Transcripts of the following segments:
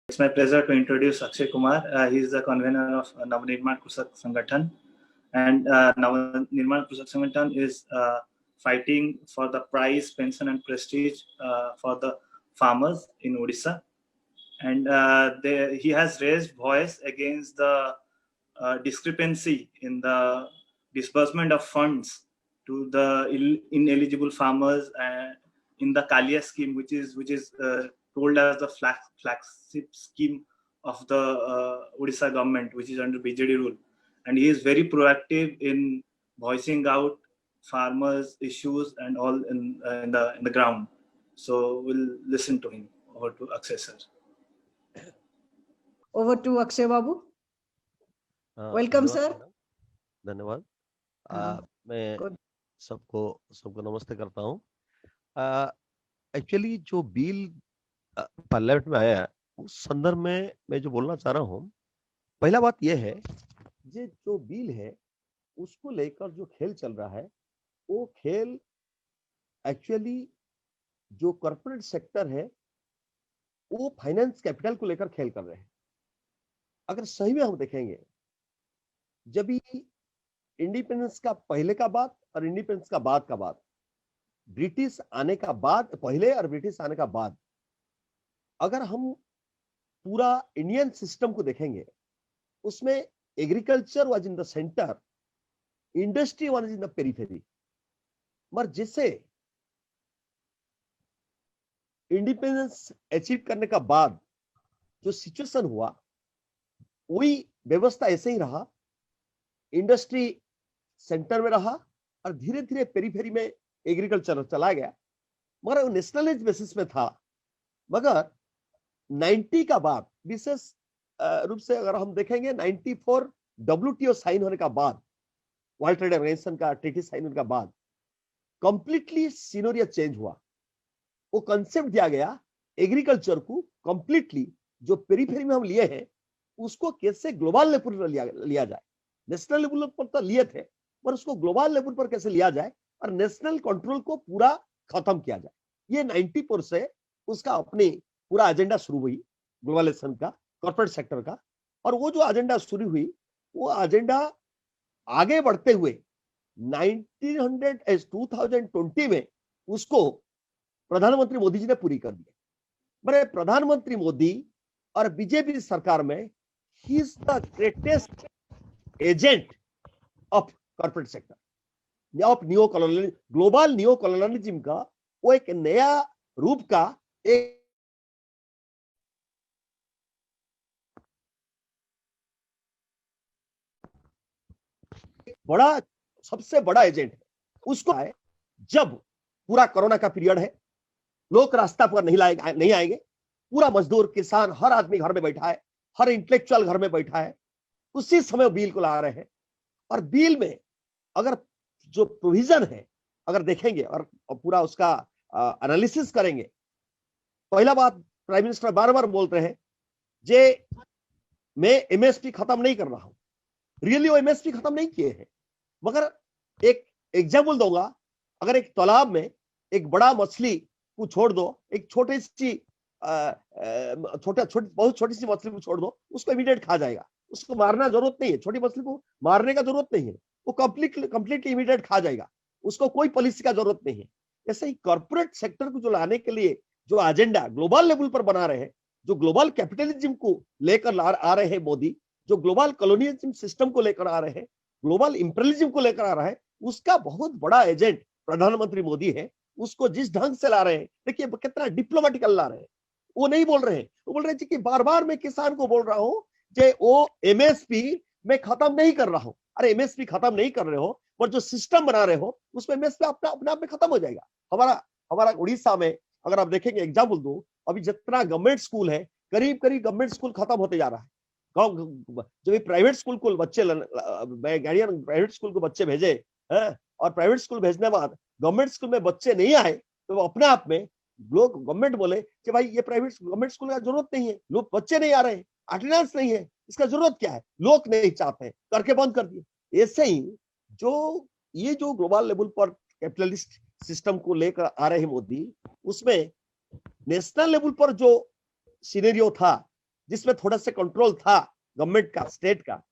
It's my pleasure to introduce Akshay Kumar. He is the convener of Navnirman Krisak Sangathan, and Navnirman Krisak Sangathan is fighting for the price, pension, and prestige for the farmers in Odisha. And he has raised voice against the discrepancy in the disbursement of funds to the ineligible farmers in the Kalia scheme, which is told as the flagship scheme of the Odisha government, which is under BJD rule. And he is very proactive in voicing out farmers' issues and all in the ground. So we'll listen to him. Over to Akshay sir. Over to Akshay Babu. Welcome sir. धन्यवाद. मैं सबको नमस्ते करता हूँ. Actually जो bill parliament में आया है उस संदर्भ में मैं जो बोलना चाह रहा हूँ, पहला बात यह है ये जो बिल है उसको लेकर जो खेल चल रहा है वो खेल एक्चुअली जो कॉर्पोरेट सेक्टर है वो फाइनेंस कैपिटल को लेकर खेल कर रहे हैं. अगर सही में हम देखेंगे जब भी इंडिपेंडेंस का पहले का बात और इंडिपेंडेंस का बाद, ब्रिटिश आने का बाद पहले और ब्रिटिश आने का बाद, अगर हम पूरा इंडियन सिस्टम को देखेंगे उसमें agriculture was in the centre, industry was in the periphery. मगर जिससे इंडिपेंडेंस अचीव करने का बाद जो सिचुएशन हुआ वही व्यवस्था ऐसे ही रहा. इंडस्ट्री सेंटर में रहा और धीरे धीरे पेरीफेरी में एग्रीकल्चर चला गया, मगर वो नेशनलाइज बेसिस में था. मगर 90 का बाद विशेष रूप से अगर हम देखेंगे 94 WTO साइन होने का बाद, वर्ल्ड ट्रेड ऑर्गेनाइजेशन का ट्रीटी साइन होने का बाद कंप्लीटली सिनेरियो चेंज हुआ. वो कंसेप्ट दिया गया एग्रीकल्चर को कंप्लीटली जो पेरीफेरी में हम लिए हैं उसको कैसे ग्लोबल लेवल पर लिया जाए. नेशनल लेवल पर तो लिए थे पर उसको ग्लोबल लेवल पर कैसे लिया जाए और नेशनल कंट्रोल को पूरा खत्म किया जाए. ये 94 से उसका अपनी पूरा एजेंडा शुरू हुई ग्लोबलाइजेशन का, कॉर्पोरेट सेक्टर का. और वो जो एजेंडा शुरू हुई वो एजेंडा आगे बढ़ते हुए 2020 में उसको प्रधानमंत्री मोदी जी ने पूरी कर दिया. मेरे प्रधानमंत्री मोदी और बीजेपी सरकार में he is the greatest agent of corporate sector of new colonial global new colonialism का वो एक नया रूप का एक बड़ा सबसे बड़ा एजेंट है. उसको है जब पूरा कोरोना का पीरियड है, लोग रास्ता पर नहीं आएंगे, पूरा मजदूर किसान हर आदमी घर में बैठा है, हर इंटेलेक्चुअल घर में बैठा है, उसी समय बिल को ला रहे हैं. और बिल में अगर जो प्रोविजन है अगर देखेंगे और पूरा उसका एनालिसिस करेंगे, पहला बात प्राइम मिनिस्टर बार बार बोलते हैं जे मैं एमएसपी खत्म नहीं कर रहा हूं. रियली वो एमएसपी खत्म नहीं किए हैं. मगर एक एग्जाम्पल दूंगा, अगर एक तालाब में एक बड़ा मछली को छोड़ दो, एक छोटी सी बहुत छोटी सी मछली को छोड़ दो, उसको इमीडिएट खा जाएगा. उसको मारना जरूरत नहीं है, छोटी मछली को मारने का जरूरत नहीं है, वो कंप्लीटली इमीडिएट खा जाएगा, उसको कोई पॉलिसी का जरूरत नहीं है. ऐसे ही कॉर्पोरेट सेक्टर को जो लाने के लिए जो एजेंडा ग्लोबल लेवल पर बना रहे हैं, जो ग्लोबल कैपिटलिज्म को लेकर आ रहे हैं मोदी, जो ग्लोबल कॉलोनियलिज्म सिस्टम को लेकर आ रहे हैं, ग्लोबल इंपीरियलिज्म को लेकर आ रहा है, उसका बहुत बड़ा एजेंट प्रधानमंत्री मोदी है. उसको जिस ढंग से ला रहे हैं, देखिए कितना डिप्लोमेटिकल ला रहे हैं. वो नहीं बोल रहे हैं, वो बोल रहे हैं कि बार बार मैं किसान को बोल रहा हूं कि वो एमएसपी मैं खत्म नहीं कर रहा हूं. अरे एमएसपी खत्म नहीं कर रहे हो, पर जो सिस्टम बना रहे हो उसमें एमएसपी अपने आप में खत्म हो जाएगा. हमारा उड़ीसा में अगर आप देखेंगे, एग्जाम्पल दो, अभी जितना गवर्नमेंट स्कूल है करीब गवर्नमेंट स्कूल खत्म होते जा रहा है. जो प्राइवेट स्कूल को बच्चे गार्डियन प्राइवेट स्कूल को बच्चे भेजे और प्राइवेट स्कूल भेजने बाद गवर्नमेंट स्कूल में बच्चे नहीं आए तो अपने आप में लोग गवर्नमेंट बोले कि भाई ये गवर्नमेंट स्कूल का जरूरत नहीं है, लोग बच्चे नहीं आ रहे हैं, अटेंडेंस नहीं है, इसका जरूरत क्या है, लोग नहीं चाहते हैं, करके बंद कर दिए. ऐसे ही ये जो ग्लोबल लेवल पर कैपिटलिस्ट सिस्टम को लेकर आ रहे हैं मोदी, उसमें नेशनल लेवल पर जो सिनेरियो था जिसमें थोड़ा सा कंट्रोल था गवर्नमेंट का, स्टेट का,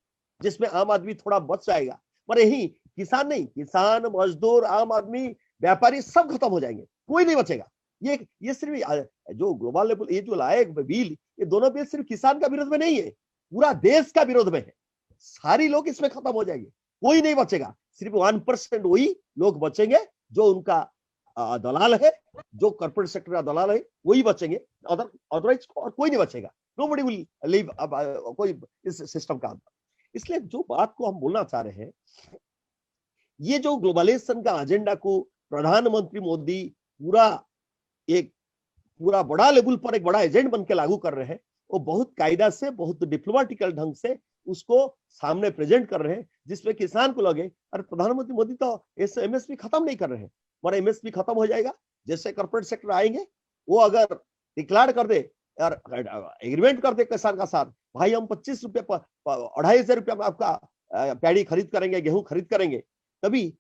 जिसमें आम आदमी थोड़ा बच जाएगा। पर यही किसान नहीं, किसान, मजदूर, आम आदमी, व्यापारी सब खत्म हो जाएंगे, कोई नहीं बचेगा। ये सिर्फ जो ग्लोबल लेवल ये जो लाए बिल, ये दोनों बिल सिर्फ किसान का विरोध में नहीं है, पूरा देश का विरोध में है। सारी लोग इसमें खत्म हो जाएंगे, कोई नहीं बचेगा। सिर्फ 1% वही लोग बचेंगे जो उनका दलाल है, जो कॉर्पोरेट सेक्टर का दलाल है, वही बचेंगे। अदरवाइज और कोई नहीं बचेगा। नोबडी विल लीव कोई इस सिस्टम का अंदर। इसलिए जो बात को हम बोलना चाह रहे हैं, ये जो ग्लोबलाइजेशन का एजेंडा को प्रधानमंत्री मोदी पूरा बड़ा लेवल पर एक बड़ा एजेंट बन के लागू कर रहे हैं, वो बहुत कायदा से, बहुत डिप्लोमेटिकल ढंग से उसको सामने प्रेजेंट कर रहे हैं, जिसमें किसान को लगे अरे प्रधानमंत्री मोदी तो एमएसपी खत्म नहीं कर रहे हैं, और एमएसपी खत्म हो जाएगा। जैसे कॉर्पोरेट सेक्टर आएंगे, वो अगर डिक्लेयर कर दे और एग्रीमेंट कर दे किसान का साथ, भाई हम 25 रुपये 2,500 रुपया में आपका पैडी खरीद करेंगे, गेहूं खरीद करेंगे, तभी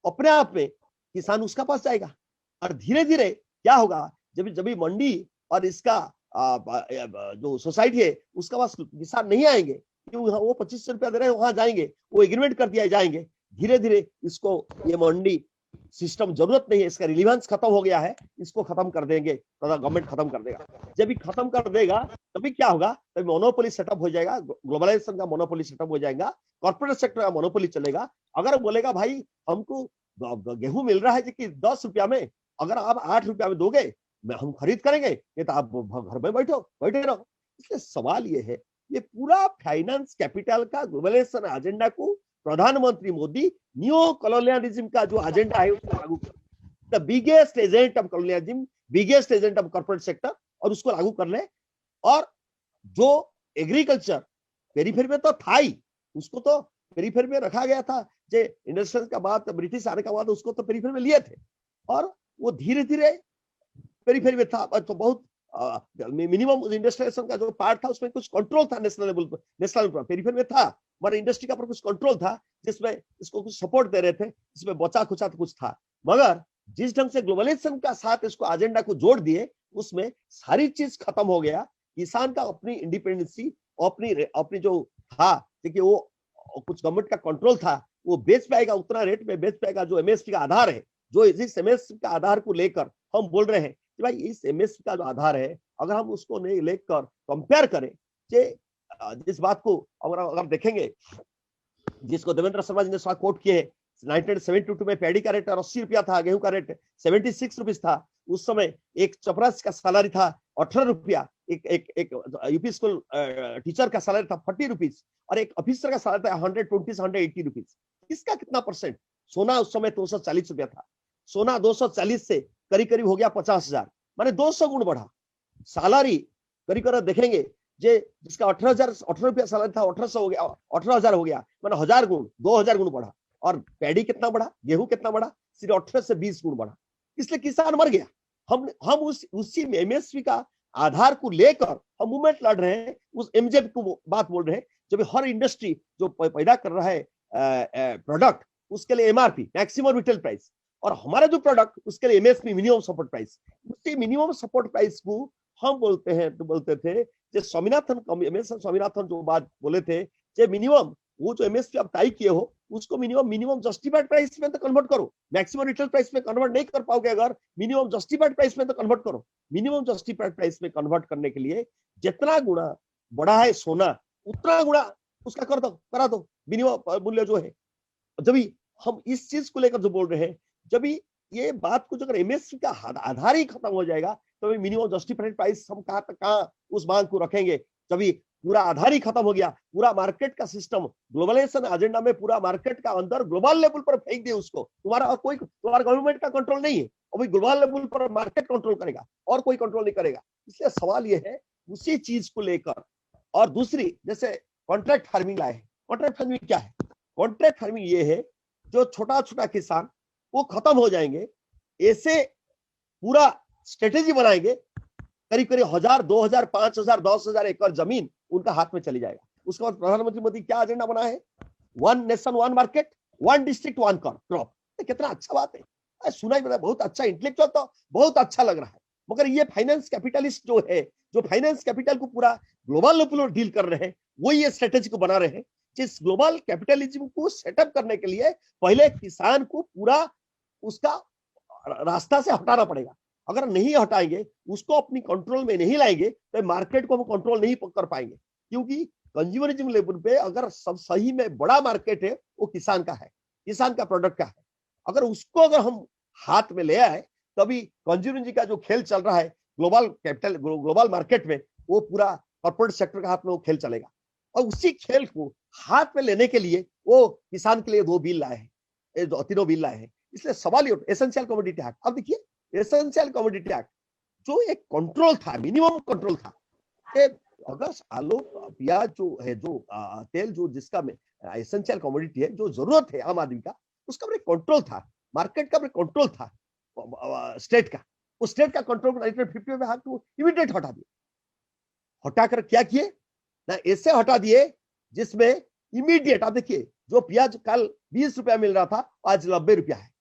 अपने आप में किसान उसका पास जाएगा। और धीरे धीरे क्या होगा, जब मंडी और इसका जो सोसाइटी है उसका पास किसान नहीं आएंगे, क्यों वो 25 रुपया दे रहे हैं, वहां जाएंगे, वो एग्रीमेंट कर दिया जाएंगे। धीरे धीरे इसको ये मंडी सिस्टम जरूरत नहीं है, इसका रिलीवेंस खत्म हो गया है, इसको खत्म कर देंगे, गवर्नमेंट खत्म कर देगा। जब ये खत्म कर देगा तभी क्या होगा, तभी मोनोपोली सेटअप हो जाएगा, ग्लोबलाइजेशन का मोनोपोली सेटअप हो जाएगा, कॉर्पोरेट सेक्टर का मोनोपोली चलेगा। अगर बोलेगा भाई हमको गेहूं मिल रहा है कि 10 रुपया में, अगर आप 8 रुपया में दोगे हम खरीद करेंगे, ये तो आप घर में बैठे रहो। इसलिए सवाल ये है, ये पूरा फाइनेंस कैपिटल का ग्लोबलाइजेशन एजेंडा को प्रधानमंत्री मोदी न्यू कॉलोनियलिज्म का जो एजेंडा है उसको लागू कर, the biggest agent of colonialism, biggest agent of corporate sector, और उसको लागू कर ले। और जो एग्रीकल्चर पेरीफेरी में तो था ही, उसको तो पेरीफेरी में रखा गया था, जो इंडस्ट्रियल का बाद, ब्रिटिश आने का बाद उसको तो पेरीफेरी में लिए थे, और वो धीरे धीरे पेरीफेरी में था। तो बहुत मिनिमम इंडस्ट्रियलाइजेशन का जो पार्ट था उसमें कुछ कंट्रोल था, नेशनल लेवल पर, नेशनल पेरीफेरी में था, मगर इंडस्ट्री का पर कुछ कंट्रोल था, जिसमें इसको कुछ सपोर्ट दे रहे थे, इसमें बचा खुचा तो कुछ था। मगर जिस ढंग से ग्लोबलाइजेशन का साथ इसको एजेंडा को जोड़ दिए, उसमें सारी चीज खत्म हो गया। किसान का अपनी इंडिपेंडेंसी, अपनी जो था, देखिए वो कुछ गवर्नमेंट का कंट्रोल था, वो बेच पाएगा, उतना रेट में बेच पाएगा जो एमएसपी का आधार है। जो इस एमएसपी का आधार को लेकर हम बोल रहे हैं कि भाई इस एमएसपी का जो आधार है, अगर हम उसको नहीं लेकर कंपेयर करें, जिस बात को अगर देखेंगे, जिसको देवेंद्र शर्मा जी ने स्वागत कोट किए हैं, 1972 में पैडी का रेट 80 रुपया था, गेहूं का रेट 76 रुपीज था। उस समय एक चपरास का सैलरी था 18 रुपया, एक यूपी स्कूल टीचर का सैलरी था 40 रुपीज, और एक ऑफिसर का सैलरी था 120 180 रुपीज। इसका कितना परसेंट? सोना उस समय 240 रुपया था, सोना 240 से करीब करीब हो गया 50,000, माने 200 गुण बढ़ा। सैलरी करीब करीब देखेंगे, जिसका 18 रुपया सैलरी था 1800 हो गया, 18,000 हो गया, माने 1000 गुण, 2000 गुण बढ़ा। और पैडी कितना बढ़ा, गेहूं कितना बढ़ा? सिर्फ 18 से 20 गुण बढ़ा। इसलिए किसान मर गया। हम उसी एमएसपी का आधार को लेकर हम मूवमेंट लड़ रहे हैं, उस एमजेपी को बात बोल रहे हैं। जब हर इंडस्ट्री जो पैदा कर रहा है प्रोडक्ट, उसके लिए एमआरपी, मैक्सिमम रिटेल प्राइस, और हमारा जो प्रोडक्ट उसके लिए एमएसपी, मिनिमम सपोर्ट प्राइस। उसी मिनिमम सपोर्ट प्राइस को हम बोलते थे, स्वामीनाथन जो बात बोले थे, मिनिमम वो जो एमएसपी आप तय किए हो, उसको मिनिमम जस्टिफाइड प्राइस में तो कन्वर्ट करो। मैक्सिमम रिटेल प्राइस में कन्वर्ट नहीं कर पाओगे, अगर मिनिमम जस्टिफाइड प्राइस में तो कन्वर्ट करो। मिनिमम जस्टिफाइड प्राइस में कन्वर्ट करने के लिए जितना गुना बढ़ा है सोना, उतना गुना उसका करा दो मिनिमम मूल्य जो है। जब हम इस चीज को लेकर जो बोल रहे हैं, जब ये बात को अगर एमएसपी का आधार ही खत्म हो जाएगा, तो मिनिमम जस्टिफाइड प्राइस हम कहाँ उस मांग को रखेंगे? जब पूरा आधार ही खत्म हो गया, पूरा मार्केट का सिस्टम ग्लोबलाइजेशन एजेंडा में पूरा मार्केट का अंदर ग्लोबल लेवल पर फेंक दिया उसको। तुम्हारा गवर्नमेंट का कंट्रोल नहीं है, अभी ग्लोबल लेवल पर मार्केट कंट्रोल करेगा और कोई कंट्रोल नहीं करेगा। इसलिए सवाल ये है उसी चीज को लेकर। और दूसरी, जैसे कॉन्ट्रैक्ट फार्मिंग लाए। कॉन्ट्रैक्ट फार्मिंग क्या है? कॉन्ट्रैक्ट फार्मिंग ये है, जो छोटा किसान वो खत्म हो जाएंगे, ऐसे पूरा स्ट्रेटेजी बनाएंगे, करीब 1000, 2000, 5000, 10,000 एकड़ जमीन उनका हाथ में चली जाएगा। उसके बाद प्रधानमंत्री मोदी क्या एजेंडा बना है? 1 नेशन 1 मार्केट, 1 डिस्ट्रिक्ट 1 क्रॉप। कितना अच्छा बात है, सुना ही बहुत अच्छा, इंटेलेक्चुअल तो बहुत अच्छा लग रहा है। मगर ये फाइनेंस कैपिटलिस्ट जो है, जो फाइनेंस कैपिटल को पूरा ग्लोबल लेवल पर डील कर रहे हैं, वो ये स्ट्रेटेजी को बना रहे हैं। जिस ग्लोबल कैपिटलिज्म को सेटअप करने के लिए पहले किसान को पूरा उसका रास्ता से हटाना पड़ेगा। अगर नहीं हटाएंगे, उसको अपनी कंट्रोल में नहीं लाएंगे, तो मार्केट को हम कंट्रोल नहीं कर पाएंगे। क्योंकि कंज्यूमरिज्म लेवल पे अगर सब सही में बड़ा मार्केट है, वो किसान का है, किसान का प्रोडक्ट का है। अगर उसको अगर हम हाथ में ले आए, तभी कंज्यूमरिज्म का जो खेल चल रहा है ग्लोबल कैपिटल ग्लोबल मार्केट में, वो पूरा कॉर्पोरेट सेक्टर का हाथ में वो खेल चलेगा। और उसी खेल को हाथ में लेने के लिए वो किसान के लिए 2 बिल लाए हैं, 3 बिल लाए हैं। इसलिए सवाल ये, एसेंशियल कमोडिटी एक्ट, अब देखिए एसेंशियल कमोडिटी एक्ट जो एक कंट्रोल था, मिनिमम कंट्रोल था, अगर आलू प्याज जो है, जो तेल जो जिसका में एसेंशियल कमोडिटी है, जो जरूरत है आम आदमी का, उसका भी कंट्रोल था, मार्केट का भी कंट्रोल था, स्टेट का। उस स्टेट का कंट्रोल 1950 में इमीडिएट हटा दिया। हटाकर क्या किए ना, ऐसे हटा दिए जिसमें इमीडिएट, आप देखिए जो प्याज कल 20 रुपया मिल रहा था, आज 90 रुपया है।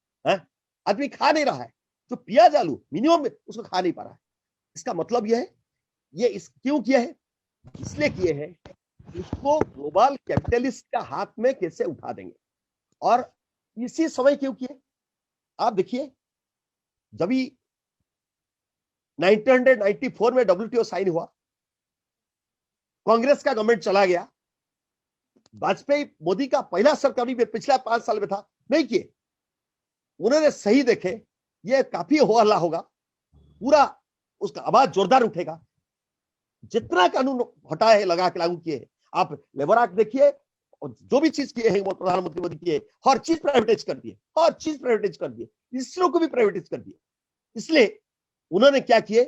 आदमी खा नहीं रहा है, जो प्याज आलू मिनिमम उसको खा नहीं पा रहा है। इसका मतलब यह है, ये क्यों किया है, इसलिए किए हैं इसको ग्लोबल कैपिटलिस्ट का हाथ में कैसे उठा देंगे। और इसी समय क्यों किए, आप देखिए जब 1994 में WTO साइन हुआ, कांग्रेस का गवर्नमेंट चला गया, वाजपेयी मोदी का पहला सरकारी में पिछला 5 साल में था, नहीं किए। उन्होंने सही देखे ये काफी हो हल्ला होगा, पूरा उसका आवाज जोरदार उठेगा, जितना कानून हटाए है लगा के लागू किए। आप लेबर एक्ट देखिए, जो भी चीज किए हैं वो प्रधानमंत्री मोदी किए, हर चीज प्राइवेटाइज कर दिए, हर चीज प्राइवेटाइज कर दिए, इसरो को भी प्राइवेटाइज कर दिए। इसलिए उन्होंने क्या किए,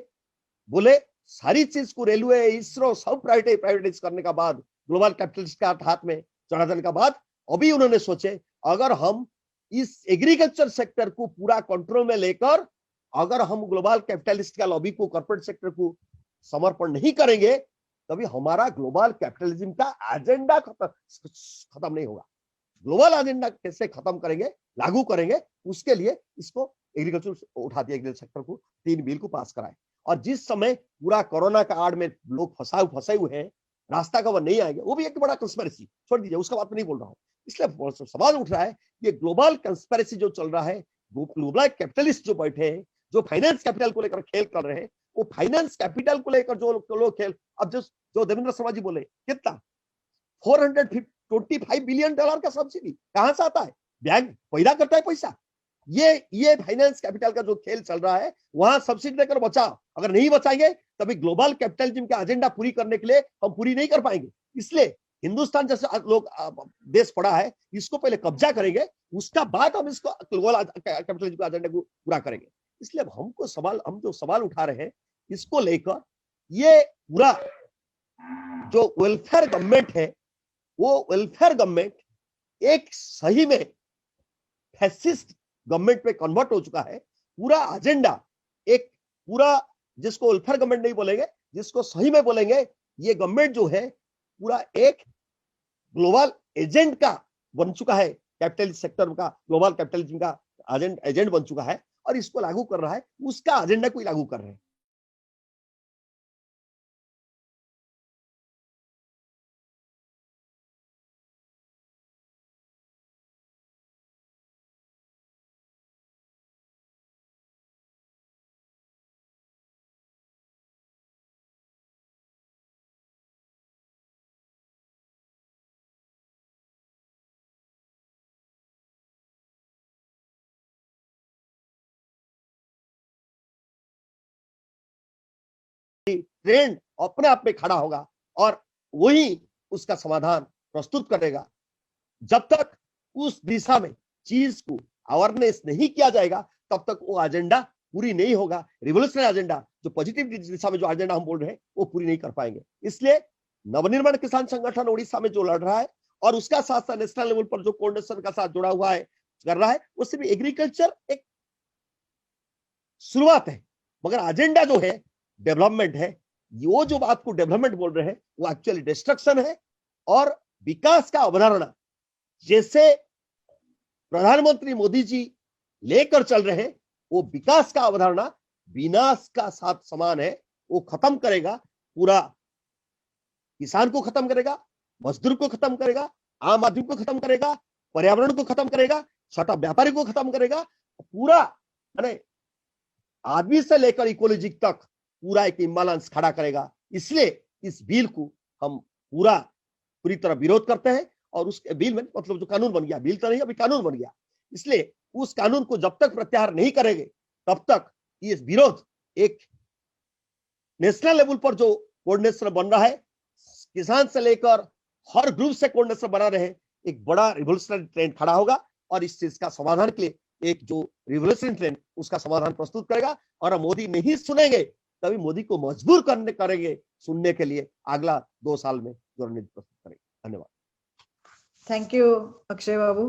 बोले सारी चीज को, रेलवे, इसरो सब प्राइवेटाइज करने का बाद, ग्लोबल कैपिटलिस्ट का हाथ में चढ़ा देने का बाद, अभी उन्होंने सोचे अगर हम इस एग्रीकल्चर सेक्टर को पूरा कंट्रोल में लेकर अगर हम ग्लोबल कैपिटलिस्ट का लॉबी को, कॉर्पोरेट सेक्टर को समर्पण नहीं करेंगे, तभी हमारा ग्लोबल कैपिटलिज्म का एजेंडा खत्म नहीं होगा। ग्लोबल एजेंडा कैसे खत्म करेंगे, लागू करेंगे, उसके लिए इसको एग्रीकल्चर उठा दिया, एग्रीकल्चर सेक्टर को 3 बिल को पास कराए। और जिस समय पूरा कोरोना का आड़ में लोग फंसे हुए हैं, रास्ता का वो नहीं आएंगे, वो भी एक बड़ा कंस्पिरेसी, छोड़ दीजिए, उसका बात नहीं बोल रहा हूँ। इसलिए सवाल उठ रहा है, ये ग्लोबल कंस्पिरेसी जो चल रहा है, ग्लोबल कैपिटलिस्ट जो बैठे हैं, जो फाइनेंस कैपिटल को लेकर खेल कर रहे हैं, वो फाइनेंस कैपिटल को लेकर जो लोग खेल, अब जो देवेंद्र शर्मा जी बोले, कितना $425 बिलियन का सब्सिडी कहां से आता है, बैंक पैदा करता है पैसा। ये फाइनेंस कैपिटल का जो खेल चल रहा है, वहां सब्सिडी देकर बचाओ, अगर नहीं बचाएंगे तभी ग्लोबल कैपिटलिज्म का एजेंडा पूरी करने के लिए हम पूरी नहीं कर पाएंगे। इसलिए हिंदुस्तान जैसे लोग देश पड़ा है, इसको पहले कब्जा करेंगे, उसका बाद हम इसको ग्लोबल कैपिटलिज्म का एजेंडा को पूरा करेंगे। इसलिए हम जो सवाल उठा रहे हैं, इसको लेकर ये पूरा जो वेलफेयर गवर्नमेंट है, वो वेलफेयर गवर्नमेंट एक सही में फैसिस्ट गवर्नमेंट में कन्वर्ट हो चुका है। पूरा एजेंडा एक पूरा, जिसको वेलफेयर गवर्नमेंट नहीं बोलेंगे, जिसको सही में बोलेंगे, ये गवर्नमेंट जो है पूरा एक ग्लोबल एजेंट का बन चुका है, कैपिटलिस्ट सेक्टर का, ग्लोबल कैपिटलिज्म का एजेंट बन चुका है, और इसको लागू कर रहा है, उसका एजेंडा को लागू कर रहे हैं। ट्रेंड अपने आप में खड़ा होगा और वही उसका समाधान प्रस्तुत करेगा। जब तक उस दिशा में चीज को अवेयरनेस नहीं किया जाएगा, तब तक वो एजेंडा पूरी नहीं होगा। रिवोल्यूशनरी एजेंडा, जो पॉजिटिव दिशा में जो एजेंडा हम बोल रहे हैं, वो पूरी नहीं कर पाएंगे। इसलिए नवनिर्माण किसान संगठन उड़ीसा में जो लड़ रहा है, और उसका साथ साथ नेशनल लेवल पर जो कोऑर्डिनेशन का साथ जुड़ा हुआ है, कर रहा है, उससे भी एग्रीकल्चर एक शुरुआत है, मगर एजेंडा जो है डेवलपमेंट है। वो जो बात को डेवलपमेंट बोल रहे हैं, वो एक्चुअली डिस्ट्रक्शन है। और विकास का अवधारणा जैसे प्रधानमंत्री मोदी जी लेकर चल रहे हैं, वो विकास का अवधारणा विनाश का साथ समान है। वो खत्म करेगा, पूरा किसान को खत्म करेगा, मजदूर को खत्म करेगा, आम आदमी को खत्म करेगा, पर्यावरण को खत्म करेगा, छोटा व्यापारी को खत्म करेगा, पूरा माने आदमी से लेकर इकोलॉजी तक पूरा एक इम्बैलेंस खड़ा करेगा। इसलिए इस बिल को हम पूरी तरह विरोध करते हैं। और उस बिल में मतलब जो कानून बन गया, बिल तो नहीं अभी कानून बन गया, इसलिए उस कानून को जब तक प्रत्याहार नहीं करेंगे तब तक ये विरोध एक नेशनल लेवल पर जो कोऑर्डिनेशन बन रहा है, किसान से लेकर हर ग्रुप से कोऑर्डिनेशन बना रहे, एक बड़ा रिवोल्यूशनरी ट्रेंड खड़ा होगा। और इस चीज का समाधान के लिए एक जो रिवोल्यूशनरी ट्रेंड उसका समाधान प्रस्तुत करेगा। और हम मोदी नहीं सुनेंगे तभी मोदी को मजबूर करेंगे सुनने के लिए अगला 2 साल में जो रणनीति प्रस्तुत करेंगे। धन्यवाद। Thank you Akshay Babu.